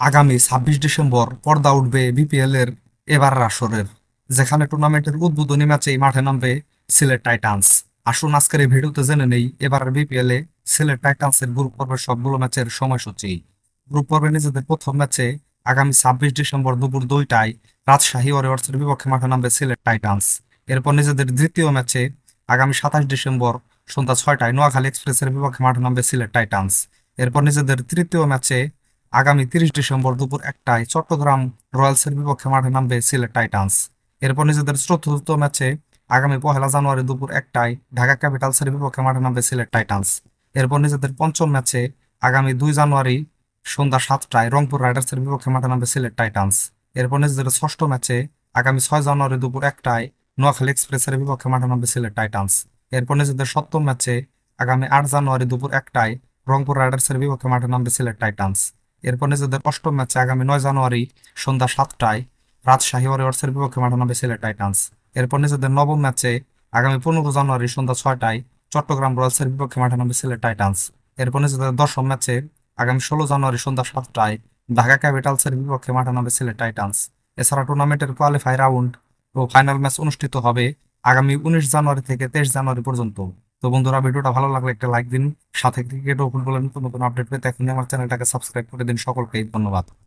আগামী ২৬ ডিসেম্বর পর্দা উঠবে বিপিএল এর এবারের আসরের, যেখানে টুর্নামেন্টের উদ্বোধনী ম্যাচেই মাঠে নামবে সিলেট টাইটান্স। আসুন আজকের এই ভিডিওতে জেনে নেই এবারের বিপিএল এ সিলেট টাইটান্সের গ্রুপ পর্বের সবগুলো ম্যাচের সময়সূচি। গ্রুপ পর্বে নিজেদের প্রথম ম্যাচে আগামী ২৬ ডিসেম্বর দুপুর ২টায় রাজশাহী ওয়ারিয়র্সের বিপক্ষে মাঠে নামবে সিলেট টাইটান্স। এরপর নিজেদের দ্বিতীয় ম্যাচে আগামী ২৭ ডিসেম্বর সন্ধ্যা ৬টায় নোয়াখালী এক্সপ্রেসের বিপক্ষে মাঠে নামবে সিলেট টাইটান্স। এরপর নিজেদের তৃতীয় ম্যাচে আগামী ৩০ ডিসেম্বর দুপুর ১টায় চট্টগ্রাম রয়্যালসের বিপক্ষে মাঠে নামবে সিলেট টাইটান্স। এরপর নিজেদের চতুর্থ ম্যাচে আগামী ১লা জানুয়ারি দুপুর ১টায় ঢাকা ক্যাপিটালসের বিপক্ষে মাঠে নামবে সিলেট টাইটান্স। এরপর নিজেদের পঞ্চম ম্যাচে আগামী ২ জানুয়ারি সন্ধ্যা ৭টায় রংপুর রাইডার্সের বিপক্ষে মাঠে নামবে সিলেট টাইটান্স। এরপর নিজেদের ষষ্ঠ ম্যাচে আগামী ৬ জানুয়ারি দুপুর ১টায় নোয়াখালী এক্সপ্রেসের বিপক্ষে মাঠে নামবে সিলেট টাইটান্স। এরপর নিজেদের সপ্তম ম্যাচে আগামী ৮ জানুয়ারি দুপুর ১টায় রংপুর রাইডার্সের বিপক্ষে মাঠে নামবে সিলেট টাইটান্স। এরপর নিজেদের অষ্টম ম্যাচে আগামী ৯ জানুয়ারি সন্ধ্যা ৭টায় রাজশাহী ওয়ারিয়র্সের বিপক্ষে মাঠে নামবে সিলেট টাইটান্স। এরপর নিজেদের নবম ম্যাচে আগামী ১৫ জানুয়ারি সন্ধ্যা ৬টায় চট্টগ্রাম রয়্যালসের বিপক্ষে মাঠে নামবে সিলেট টাইটান্স। এরপর নিজেদের দশম ম্যাচে আগামী ১৬ জানুয়ারি সন্ধ্যা ৭টায় ঢাকা ক্যাপিটালসের বিপক্ষে মাঠে নামবে সিলেট টাইটান্স। এছাড়া টুর্নামেন্টের কোয়ালিফাই রাউন্ড ও ফাইনাল ম্যাচ অনুষ্ঠিত হবে আগামী ১৯ জানুয়ারি থেকে ২৩ জানুয়ারি পর্যন্ত। তো বন্ধুরা, ভিডিওটা ভালো লাগলে একটা লাইক দিন। সাথে ক্রিকেট ও ফুটবলের নতুন নতুন আপডেট পেতে এখনই আমার চ্যানেলটাকে সাবস্ক্রাইব করে দিন। সকলকে ধন্যবাদ।